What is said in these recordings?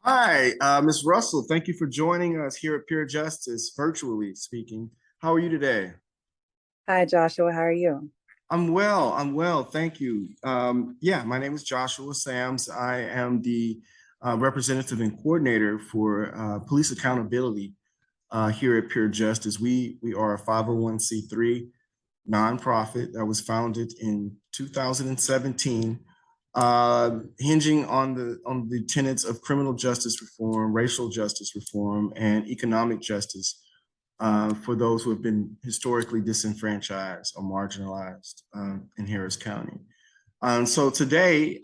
Hi, Ms. Russell. Thank you for joining us here at Pure Justice, virtually speaking. How are you today? Hi, Joshua. How are you? I'm well. I'm well. Thank you. Yeah, my name is Joshua Sams. I am the representative and coordinator for police accountability here at Pure Justice. We are a 501c3 nonprofit that was founded in 2017, hinging on the tenets of criminal justice reform, racial justice reform, and economic justice for those who have been historically disenfranchised or marginalized in Harris County. So today,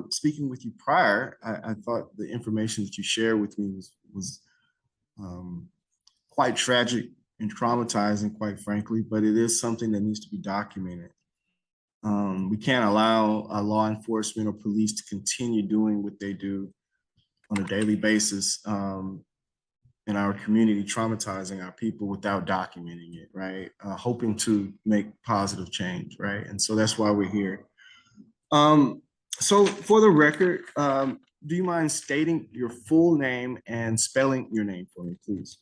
speaking with you prior, I thought the information that you shared with me was um, quite tragic and traumatizing, quite frankly, but it is something that needs to be documented. We can't allow law enforcement or police to continue doing what they do on a daily basis in our community, traumatizing our people without documenting it, right? Hoping to make positive change, right? And so that's why we're here. So for the record, do you mind stating your full name and spelling your name for me, please?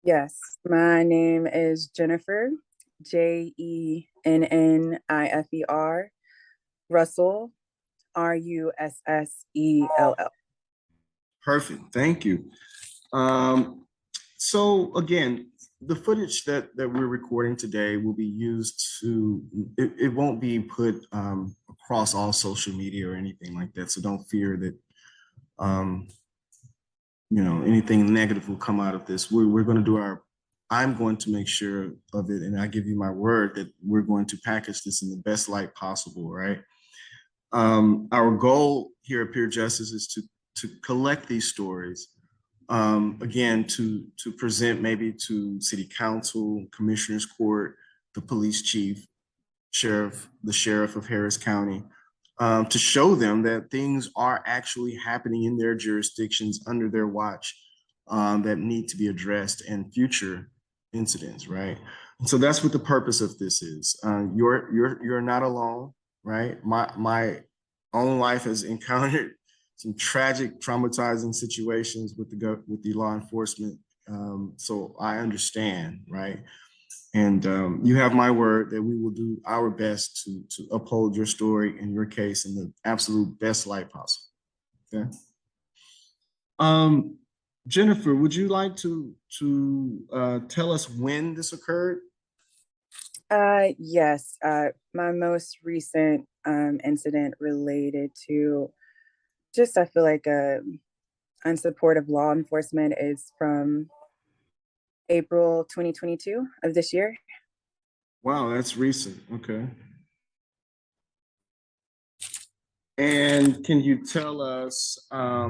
Yes, my name is Jennifer, Jennifer Russell, Russell. Perfect. Thank you. Um, so again, the footage that we're recording today will be used it won't be put across all social media or anything like that. So don't fear that, um, anything negative will come out of this. We're going to do I'm going to make sure of it. And I give you my word that we're going to package this in the best light possible, right? Our goal here at Peer Justice is to collect these stories, again, to present maybe to city council, commissioner's court, the police chief, the sheriff of Harris County, to show them that things are actually happening in their jurisdictions under their watch, that need to be addressed in future incidents, right? And so that's what the purpose of this is. You're not alone, right? My own life has encountered some tragic, traumatizing situations with the law enforcement. So I understand, right? And you have my word that we will do our best to uphold your story and your case in the absolute best light possible. Okay. Um, Jennifer, would you like to tell us when this occurred? Yes, my most recent incident related to just, I feel like, unsupportive law enforcement is from April 2022 of this year. Wow, that's recent. Okay. And can you tell us a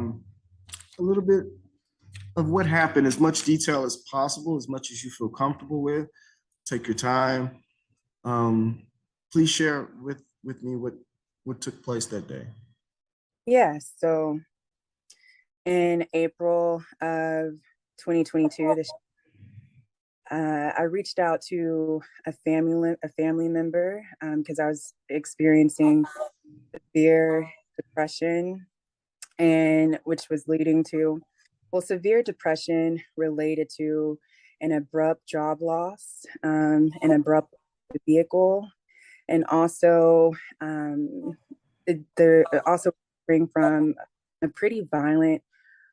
little bit of what happened, as much detail as possible, as much as you feel comfortable with? Take your time. Um, please share with me what took place that day. Yeah, so in April of 2022, I reached out to a family member because I was experiencing severe depression, and which was leading to, well, severe depression related to an abrupt job loss, an abrupt vehicle, and also there also spring from a pretty violent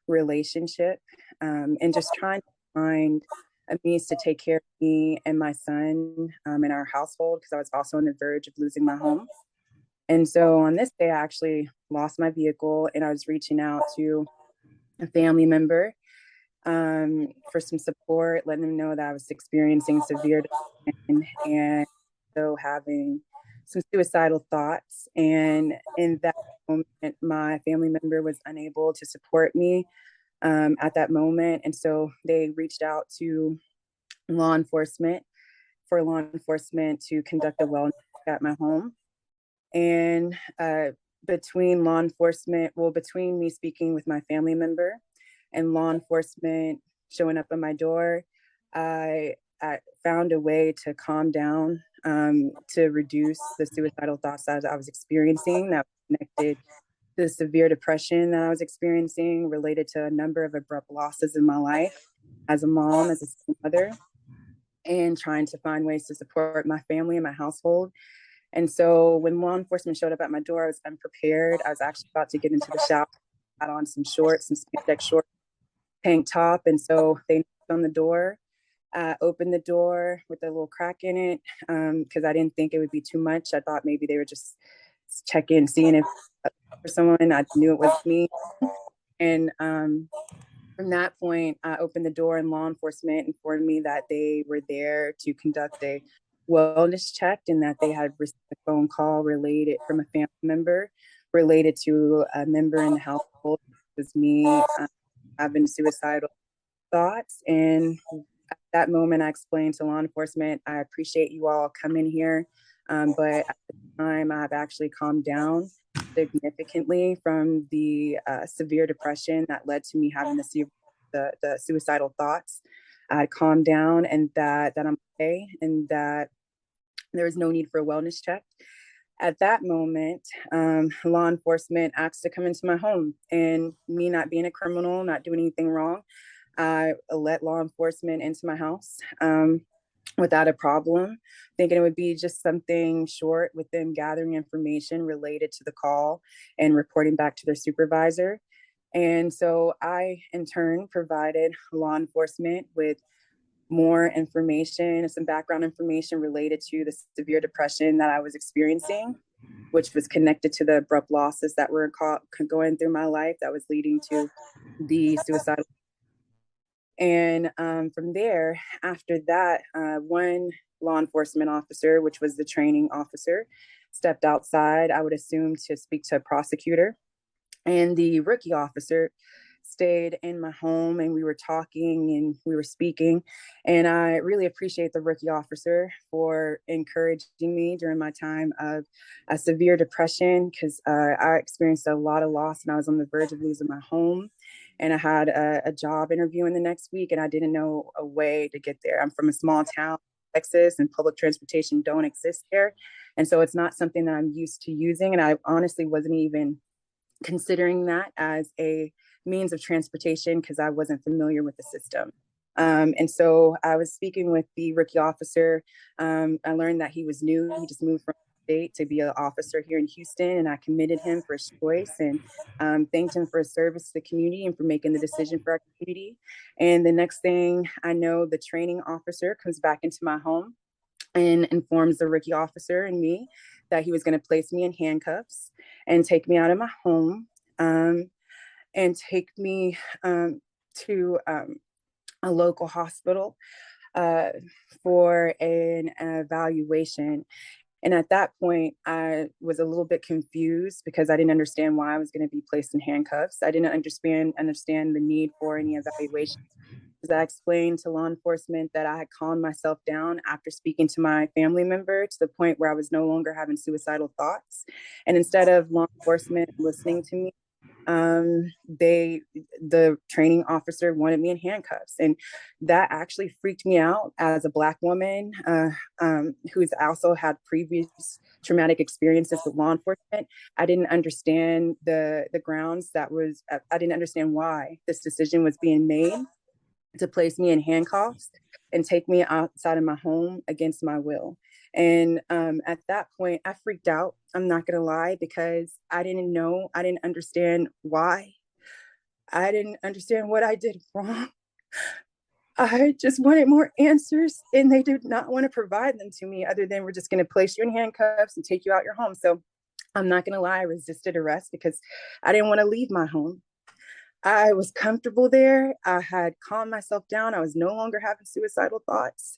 relationship, and just trying to find a means to take care of me and my son, in our household, because I was also on the verge of losing my home. And so on this day, I actually lost my vehicle, and I was reaching out to a family member, for some support, letting them know that I was experiencing severe depression and so having some suicidal thoughts. And in that moment, my family member was unable to support me at that moment. And so they reached out to law enforcement for law enforcement to conduct a wellness check at my home. And between law enforcement, well, between me speaking with my family member and law enforcement showing up at my door, I found a way to calm down, to reduce the suicidal thoughts that I was experiencing that was connected the severe depression that I was experiencing related to a number of abrupt losses in my life as a mom, as a single mother, and trying to find ways to support my family and my household. And so when law enforcement showed up at my door, I was unprepared. I was actually about to get into the shower, had on some shorts, some spandex shorts, tank top. And so they knocked on the door, opened the door with a little crack in it, because I didn't think it would be too much. I thought maybe they would just check in, seeing if for someone. I knew it was me. And from that point, I opened the door and law enforcement informed me that they were there to conduct a wellness check and that they had received a phone call related from a family member related to a member in the household. It was me having suicidal thoughts. And at that moment, I explained to law enforcement, I appreciate you all coming here, but at the time, I've actually calmed down significantly from the severe depression that led to me having the suicidal thoughts. I calmed down, and that I'm okay, and that there is no need for a wellness check. At that moment, law enforcement asked to come into my home, and me not being a criminal, not doing anything wrong, I let law enforcement into my house without a problem, thinking it would be just something short with them gathering information related to the call and reporting back to their supervisor. And so I, in turn, provided law enforcement with more information, some background information related to the severe depression that I was experiencing, which was connected to the abrupt losses that were going through my life that was leading to the suicidal. And from there, after that, one law enforcement officer, which was the training officer, stepped outside, I would assume to speak to a prosecutor. And the rookie officer stayed in my home, and we were talking and we were speaking. And I really appreciate the rookie officer for encouraging me during my time of a severe depression, because I experienced a lot of loss and I was on the verge of losing my home. And I had a job interview in the next week, and I didn't know a way to get there. I'm from a small town, Texas, and public transportation don't exist there. And so it's not something that I'm used to using. And I honestly wasn't even considering that as a means of transportation because I wasn't familiar with the system. And so I was speaking with the rookie officer. I learned that he was new. He just moved from the state to be an officer here in Houston, and I commended him for his choice and thanked him for his service to the community and for making the decision for our community. And the next thing I know, the training officer comes back into my home and informs the rookie officer and me that he was going to place me in handcuffs and take me out of my home, and take me to a local hospital for an evaluation. And at that point, I was a little bit confused because I didn't understand why I was going to be placed in handcuffs. I didn't understand the need for any evaluation. As I explained to law enforcement that I had calmed myself down after speaking to my family member to the point where I was no longer having suicidal thoughts. And instead of law enforcement listening to me, the training officer wanted me in handcuffs, and that actually freaked me out as a Black woman who's also had previous traumatic experiences with law enforcement. I didn't understand the grounds I didn't understand why this decision was being made to place me in handcuffs and take me outside of my home against my will. And at that point, I freaked out. I'm not going to lie, because I didn't understand why. I didn't understand what I did wrong. I just wanted more answers, and they did not want to provide them to me other than we're just going to place you in handcuffs and take you out your home. So I'm not going to lie, I resisted arrest because I didn't want to leave my home. I was comfortable there. I had calmed myself down. I was no longer having suicidal thoughts.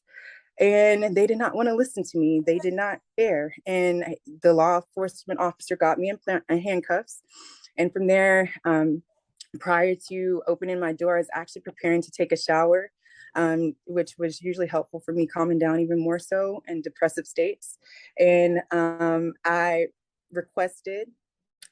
And they did not want to listen to me. They did not care. And the law enforcement officer got me in handcuffs. And from there, prior to opening my door, I was actually preparing to take a shower, which was usually helpful for me calming down even more so in depressive states. And I requested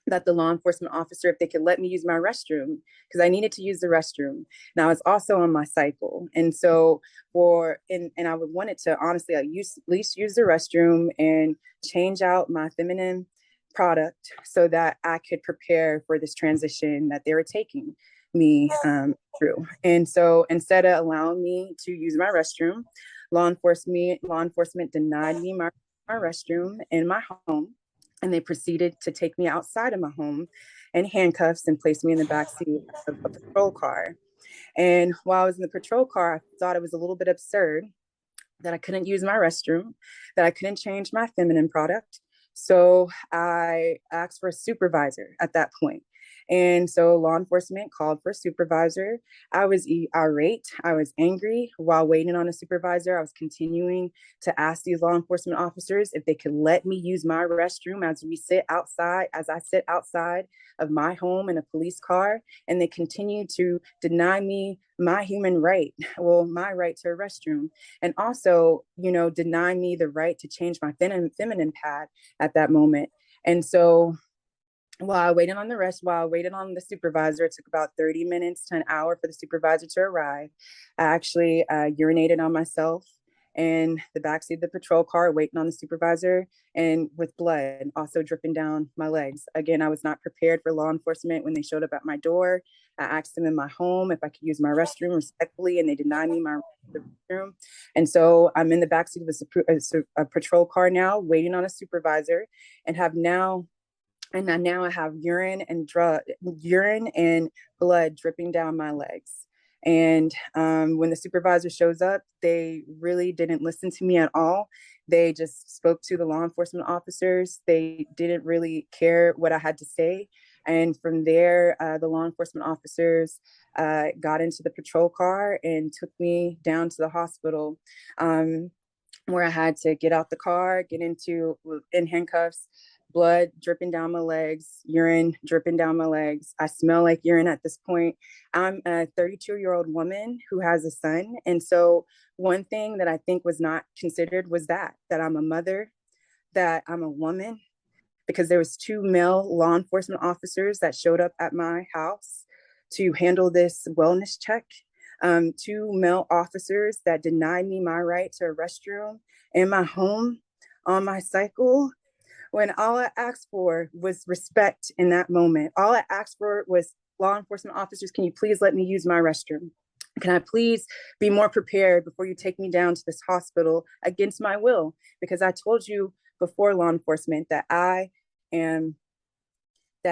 that the law enforcement officer, if they could let me use my restroom, because I needed to use the restroom. And I was also on my cycle. And so I would wanted to honestly at least use the restroom and change out my feminine product so that I could prepare for this transition that they were taking me through. And so instead of allowing me to use my restroom, law enforcement denied me my restroom in my home, and they proceeded to take me outside of my home in handcuffs and place me in the backseat of a patrol car. And while I was in the patrol car, I thought it was a little bit absurd that I couldn't use my restroom, that I couldn't change my feminine product. So I asked for a supervisor at that point. And so law enforcement called for a supervisor. I was irate. I was angry while waiting on a supervisor. I was continuing to ask these law enforcement officers if they could let me use my restroom as I sit outside of my home in a police car. And they continue to deny me my human right, well, my right to a restroom, and also, deny me the right to change my feminine pad at that moment. And so while I waited on the supervisor, it took about 30 minutes to an hour for the supervisor to arrive. I actually urinated on myself in the backseat of the patrol car, waiting on the supervisor, and with blood also dripping down my legs. Again, I was not prepared for law enforcement when they showed up at my door. I asked them in my home if I could use my restroom respectfully, and they denied me my restroom. And so I'm in the backseat of a patrol car now, waiting on a supervisor, and now I have urine and blood dripping down my legs. And when the supervisor shows up, they really didn't listen to me at all. They just spoke to the law enforcement officers. They didn't really care what I had to say. And from there, the law enforcement officers got into the patrol car and took me down to the hospital, where I had to get out the car, in handcuffs, blood dripping down my legs, urine dripping down my legs. I smell like urine at this point. I'm a 32-year-old woman who has a son. And so one thing that I think was not considered was that I'm a mother, that I'm a woman, because there was two male law enforcement officers that showed up at my house to handle this wellness check. Two male officers that denied me my right to a restroom in my home on my cycle, when all I asked for was respect in that moment. All I asked for was, law enforcement officers, can you please let me use my restroom? Can I please be more prepared before you take me down to this hospital against my will? Because I told you before, law enforcement, that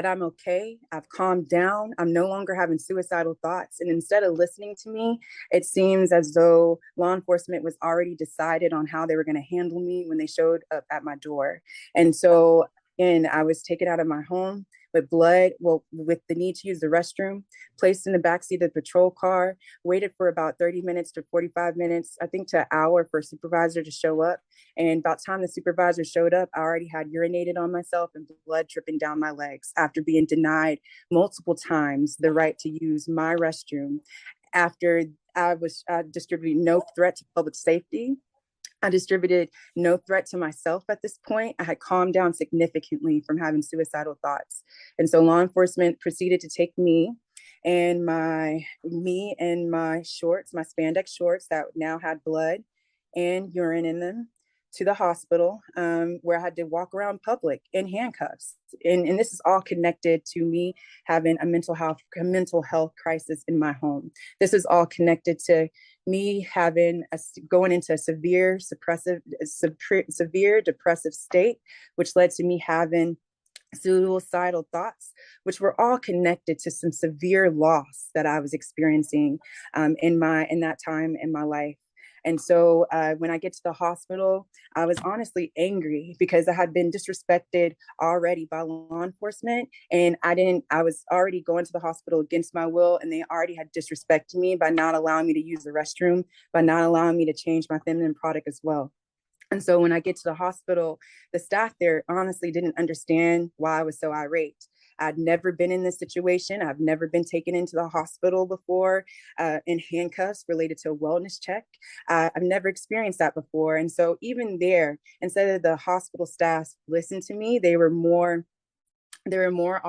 I'm okay. I've calmed down. I'm no longer having suicidal thoughts. And instead of listening to me, it seems as though law enforcement was already decided on how they were going to handle me when they showed up at my door. And so, and I was taken out of my home with blood, with the need to use the restroom, placed in the backseat of the patrol car, waited for about 30 minutes to 45 minutes, I think to an hour, for a supervisor to show up. And about the time the supervisor showed up, I already had urinated on myself and blood dripping down my legs after being denied multiple times the right to use my restroom. After I was distributing no threat to public safety, I distributed no threat to myself at this point. I had calmed down significantly from having suicidal thoughts. And so law enforcement proceeded to take me and my shorts, my spandex shorts that now had blood and urine in them, to the hospital, where I had to walk around public in handcuffs. And this is all connected to me having a mental health crisis in my home. This is all connected to me going into a severe depressive state, which led to me having suicidal thoughts, which were all connected to some severe loss that I was experiencing in that time in my life. And so when I get to the hospital, I was honestly angry because I had been disrespected already by law enforcement. And I was already going to the hospital against my will. And they already had disrespected me by not allowing me to use the restroom, by not allowing me to change my feminine product as well. And so when I get to the hospital, the staff there honestly didn't understand why I was so irate. I'd never been in this situation. I've never been taken into the hospital before in handcuffs related to a wellness check. I've never experienced that before. And so even there, instead of the hospital staff listen to me, they were more they were more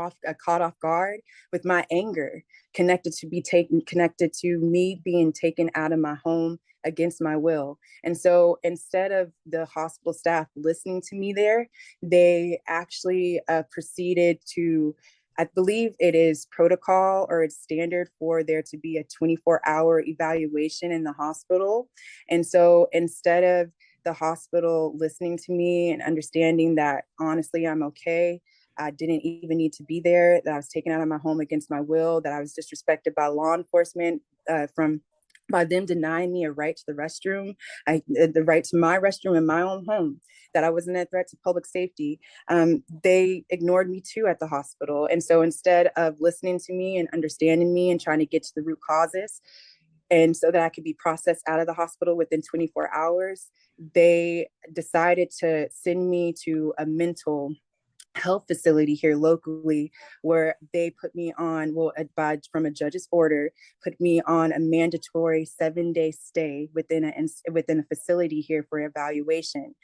caught off guard with my anger, connected to me being taken out of my home against my will. And so instead of the hospital staff listening to me there, they actually proceeded to, I believe it is protocol or it's standard for there to be a 24-hour evaluation in the hospital. And so instead of the hospital listening to me and understanding that honestly I'm okay, I didn't even need to be there, that I was taken out of my home against my will, that I was disrespected by law enforcement by them denying me a right to the restroom, the right to my restroom in my own home, that I wasn't a threat to public safety. They ignored me too at the hospital. And so instead of listening to me and understanding me and trying to get to the root causes, and so that I could be processed out of the hospital within 24 hours, they decided to send me to a mental health facility here locally, where they put me on, well, from a judge's order, put me on a mandatory 7-day stay within a facility here for evaluation.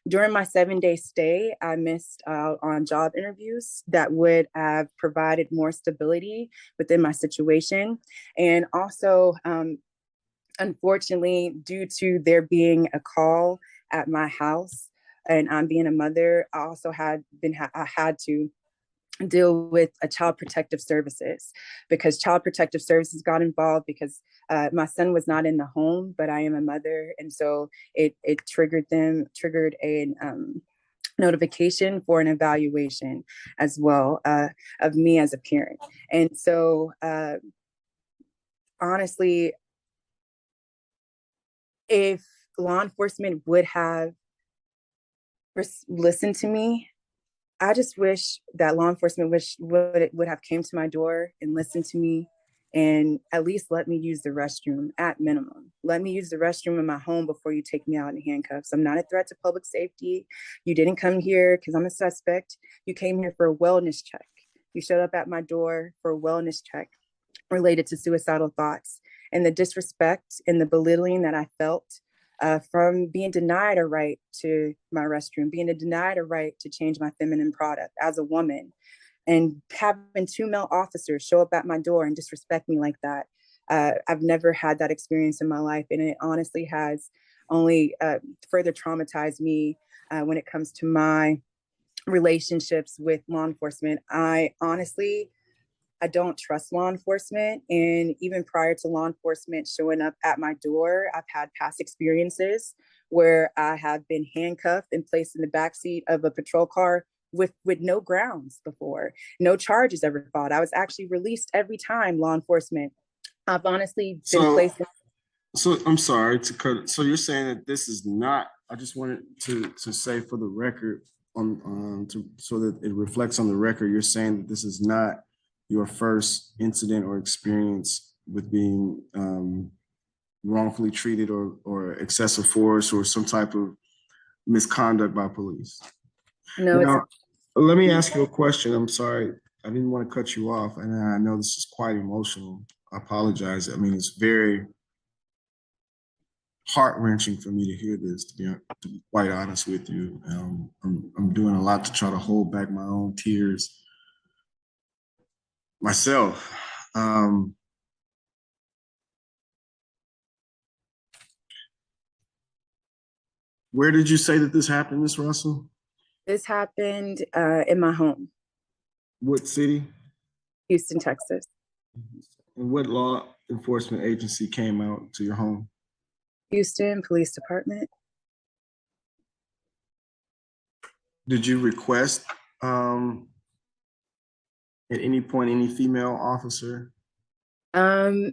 During my 7-day stay, I missed out on job interviews that would have provided more stability within my situation. And also, unfortunately, due to there being a call at my house and I'm being a mother, I also I had to deal with a child protective services, because child protective services got involved because my son was not in the home, but I am a mother. And so it triggered a notification for an evaluation as well of me as a parent. And so honestly, if law enforcement would have listened to me, I just wish that law enforcement would have came to my door and listened to me and at least let me use the restroom at minimum. Let me use the restroom in my home before you take me out in handcuffs. I'm not a threat to public safety. You didn't come here because I'm a suspect. You came here for a wellness check. You showed up at my door for a wellness check related to suicidal thoughts, and the disrespect and the belittling that I felt from being denied a right to my restroom, being denied a right to change my feminine product as a woman, and having 2 male officers show up at my door and disrespect me like that. I've never had that experience in my life, and it honestly has only further traumatized me when it comes to my relationships with law enforcement. I don't trust law enforcement. And even prior to law enforcement showing up at my door, I've had past experiences where I have been handcuffed and placed in the backseat of a patrol car with no grounds before, no charges ever filed. I was actually released every time law enforcement. I've honestly been So, placed in. so I'm sorry to cut it. So you're saying that this is not, I just wanted to say for the record, so that it reflects on the record, you're saying that this is not your first incident or experience with being wrongfully treated or excessive force or some type of misconduct by police. No, it's Now, let me ask you a question. I'm sorry, I didn't want to cut you off, and I know this is quite emotional. I apologize. I mean, it's very heart-wrenching for me to hear this, to be quite honest with you. I'm doing a lot to try to hold back my own tears myself. Where did you say that this happened, Miss Russell? This happened in my home, What city? Houston, Texas. And what law enforcement agency came out to your home? Houston Police Department. Did you request at any point any female officer? I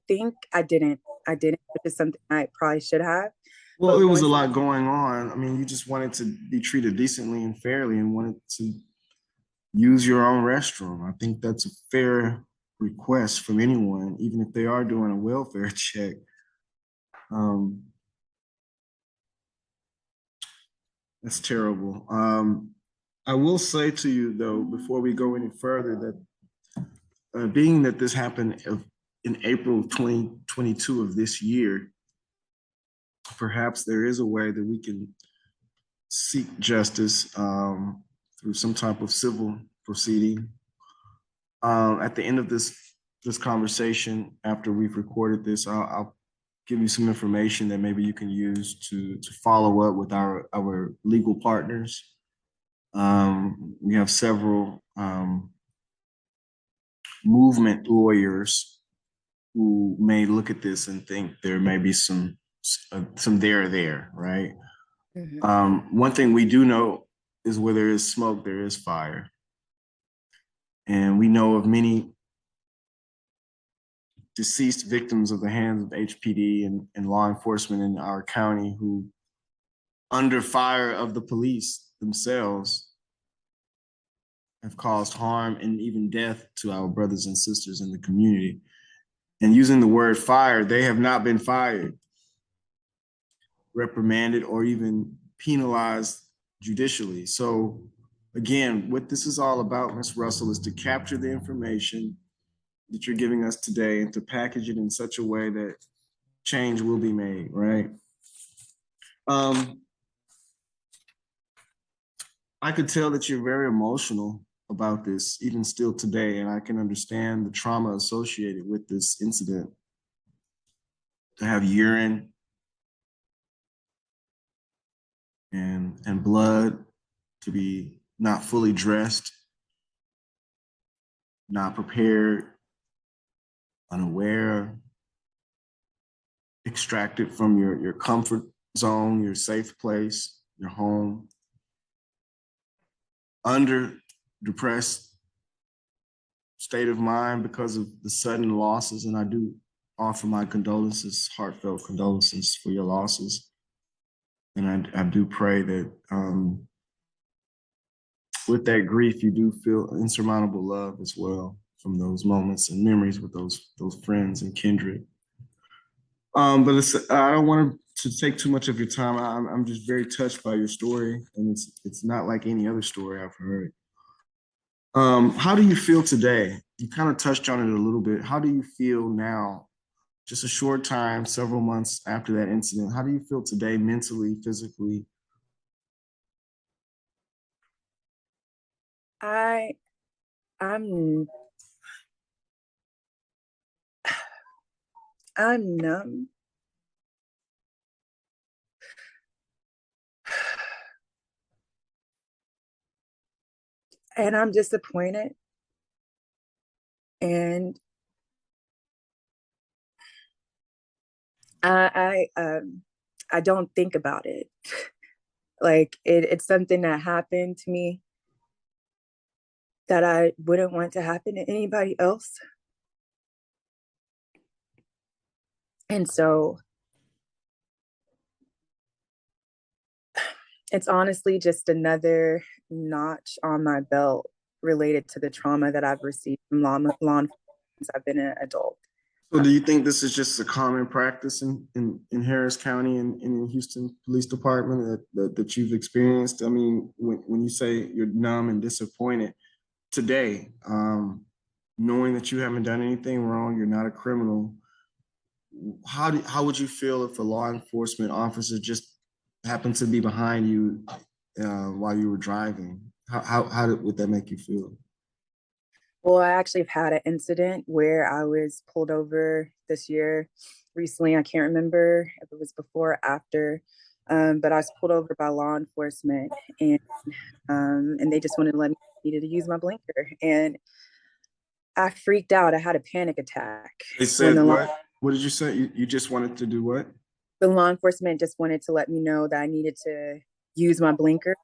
think I didn't. Which is something I probably should have. Well, But it was a once, lot going on. I mean, you just wanted to be treated decently and fairly and wanted to use your own restroom. I think that's a fair request from anyone, even if they are doing a welfare check. Um, that's terrible. I will say to you, though, before we go any further, that being that this happened in April 2022 of this year, perhaps there is a way that we can seek justice through some type of civil proceeding. At the end of this conversation, after we've recorded this, I'll give you some information that maybe you can use to follow up with our legal partners. We have several movement lawyers who may look at this and think there may be some there, right? One thing we do know is where there is smoke, there is fire. And we know of many deceased victims of the hands of HPD and law enforcement in our county who, under fire of the police themselves, have caused harm and even death to our brothers and sisters in the community. And using the word fire, they have not been fired, reprimanded, or even penalized judicially. So again, what this is all about, Ms. Russell, is to capture the information that you're giving us today and to package it in such a way that change will be made, right? I could tell that you're very emotional about this, even still today, and I can understand the trauma associated with this incident. To have urine and blood, to be not fully dressed, not prepared, unaware, extracted from your comfort zone, your safe place, your home, under depressed state of mind because of the sudden losses. And I do offer my condolences, heartfelt condolences for your losses. And I do pray that with that grief, you do feel insurmountable love as well from those moments and memories with those friends and kindred. But I don't want to take too much of your time. I'm just very touched by your story, and it's not like any other story I've heard. How do you feel today? You kind of touched on it a little bit. How do you feel now, just a short time, several months after that incident? How do you feel today, mentally, physically? I'm numb. And I'm disappointed. And I don't think about it. Like it's something that happened to me that I wouldn't want to happen to anybody else. And so it's honestly just another notch on my belt related to the trauma that I've received from law enforcement since I've been an adult. So do you think this is just a common practice in Harris County and in Houston Police Department that you've experienced? I mean, when you say you're numb and disappointed today, knowing that you haven't done anything wrong, you're not a criminal, how would you feel if a law enforcement officer just happened to be behind you while you were driving? Would that make you feel? Well, I actually have had an incident where I was pulled over this year recently. I can't remember if it was before or after, but I was pulled over by law enforcement, and they just wanted to let me needed to use my blinker, and I freaked out. I had a panic attack. They said what? What did you say? You just wanted to do what? The law enforcement just wanted to let me know that I needed to use my blinker,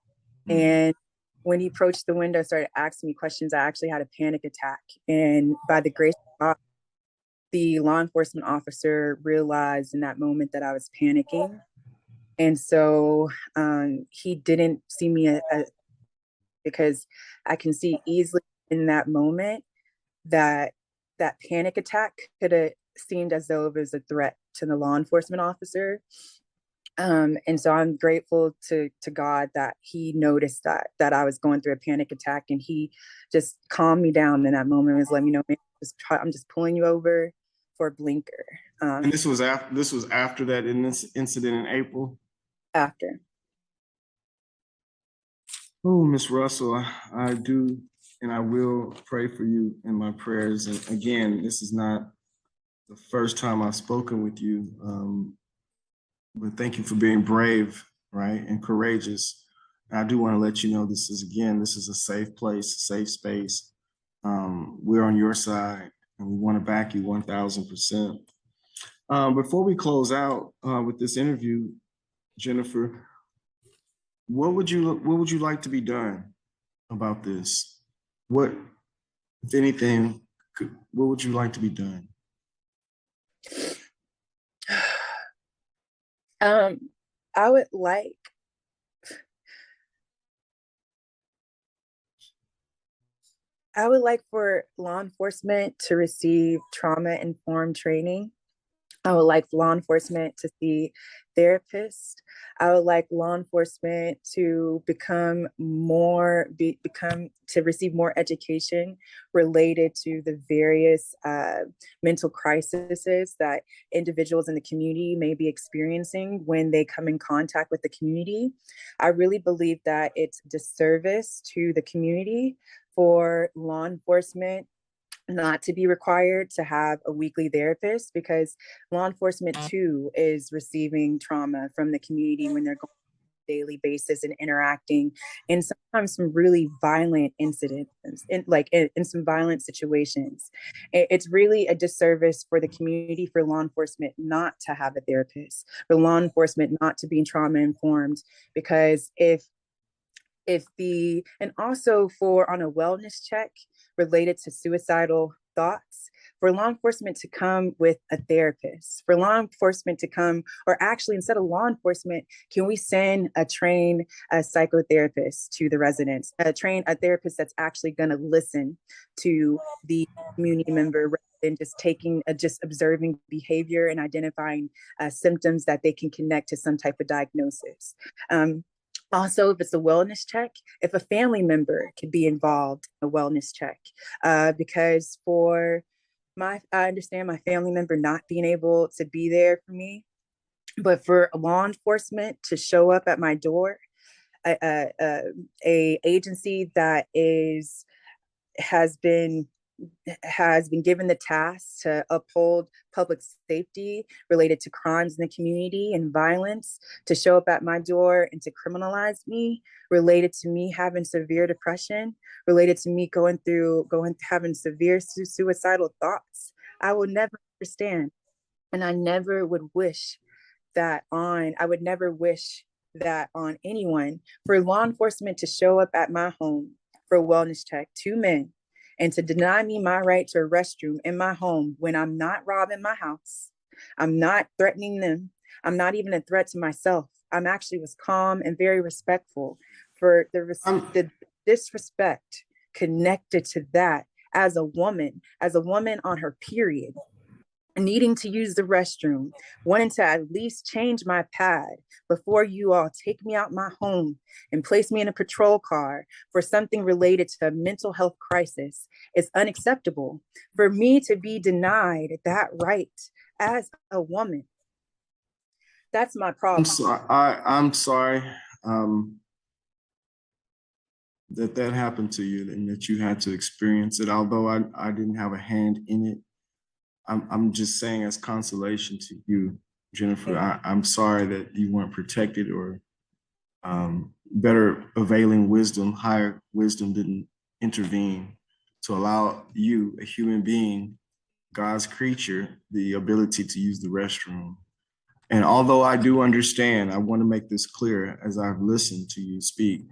and when he approached the window, started asking me questions, I actually had a panic attack. And by the grace of God, the law enforcement officer realized in that moment that I was panicking. And so he didn't see me because I can see easily in that moment that that panic attack could have seemed as though it was a threat to the law enforcement officer. And so I'm grateful to God that he noticed that I was going through a panic attack, and he just calmed me down in that moment. Was letting me know, man, I'm just pulling you over for a blinker. And this was after that incident in April. After. Oh, Miss Russell, I do and I will pray for you in my prayers. And again, this is not the first time I've spoken with you, but thank you for being brave, right, and courageous. And I do want to let you know this is a safe place, a safe space. We're on your side, and we want to back you 1,000%. Before we close out with this interview, Jennifer, what would you like to be done about this? What, if anything, what would you like to be done? I would like for law enforcement to receive trauma-informed training. I would like law enforcement to see therapists. I would like law enforcement to to receive more education related to the various mental crises that individuals in the community may be experiencing when they come in contact with the community. I really believe that it's a disservice to the community for law enforcement not to be required to have a weekly therapist, because law enforcement too is receiving trauma from the community when they're going on a daily basis and interacting in sometimes some really violent incidents, in some violent situations. It's really a disservice for the community for law enforcement not to have a therapist, for law enforcement not to be trauma informed, because and also for on a wellness check related to suicidal thoughts, for law enforcement to come with a therapist, for law enforcement to come, or actually instead of law enforcement, can we send a psychotherapist to the residents, a therapist that's actually going to listen to the community member rather than just observing behavior and identifying symptoms that they can connect to some type of diagnosis. Also, if it's a wellness check, if a family member could be involved in a wellness check, because I understand my family member not being able to be there for me, but for law enforcement to show up at my door, a agency that has been given the task to uphold public safety related to crimes in the community and violence, to show up at my door and to criminalize me related to me having severe depression, related to me having severe suicidal thoughts. I will never understand, and I would never wish that on anyone. For law enforcement to show up at my home for a wellness check, 2 men, and to deny me my right to a restroom in my home when I'm not robbing my house, I'm not threatening them, I'm not even a threat to myself. I'm actually was calm and very respectful. For the disrespect connected to that, as a woman on her period, needing to use the restroom, wanting to at least change my pad before you all take me out my home and place me in a patrol car for something related to a mental health crisis is unacceptable. For me to be denied that right as a woman, that's my problem. I'm sorry that happened to you and that you had to experience it. Although I didn't have a hand in it, I'm just saying as consolation to you, Jennifer. I'm sorry that you weren't protected or better availing wisdom, higher wisdom didn't intervene to allow you, a human being, God's creature, the ability to use the restroom. And although I do understand, I want to make this clear as I've listened to you speak.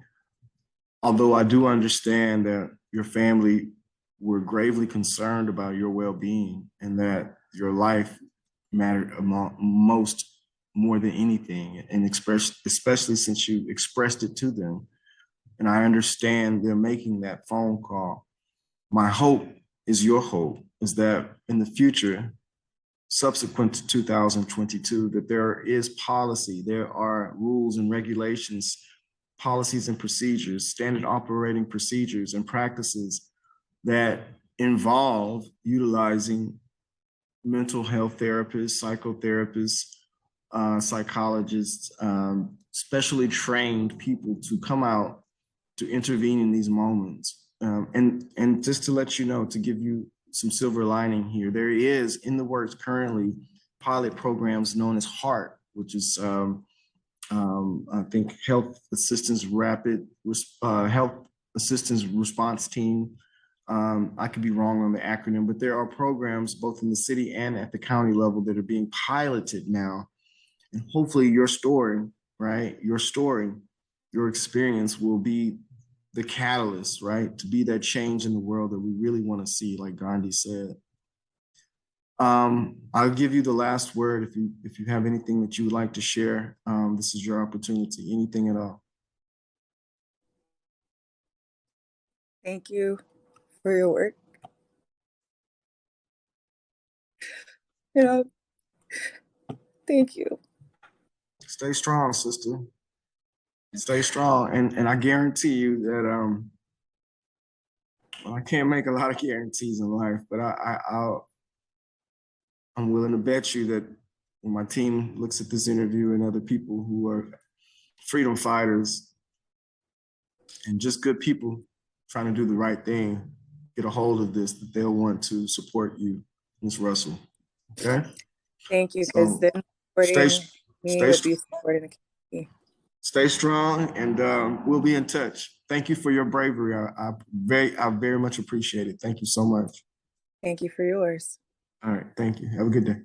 Although I do understand that your family were gravely concerned about your well-being and that your life mattered more than anything, and especially since you expressed it to them. And I understand they're making that phone call. My hope is your hope, is that in the future, subsequent to 2022, that there is policy, there are rules and regulations, policies and procedures, standard operating procedures and practices that involve utilizing mental health therapists, psychotherapists, psychologists, specially trained people to come out to intervene in these moments. And just to let you know, to give you some silver lining here, there is in the works currently pilot programs known as HEART, which is I think Health Assistance Health Assistance Response Team. I could be wrong on the acronym, but there are programs both in the city and at the county level that are being piloted now. And hopefully your story, right? Your story, your experience will be the catalyst, right? To be that change in the world that we really want to see, like Gandhi said. I'll give you the last word if you have anything that you would like to share. This is your opportunity, anything at all. Thank you for your work. You know, thank you. Stay strong, sister. Stay strong. And I guarantee you that well, I can't make a lot of guarantees in life, but I'm willing to bet you that when my team looks at this interview and other people who are freedom fighters and just good people trying to do the right thing, get a hold of this, that they'll want to support you, Ms. Russell. Okay? Thank you, because So them stay, supporting me would be supporting the community. stay strong, and we'll be in touch. Thank you for your bravery. I very much appreciate it. Thank you so much. Thank you for yours. All right. Thank you. Have a good day.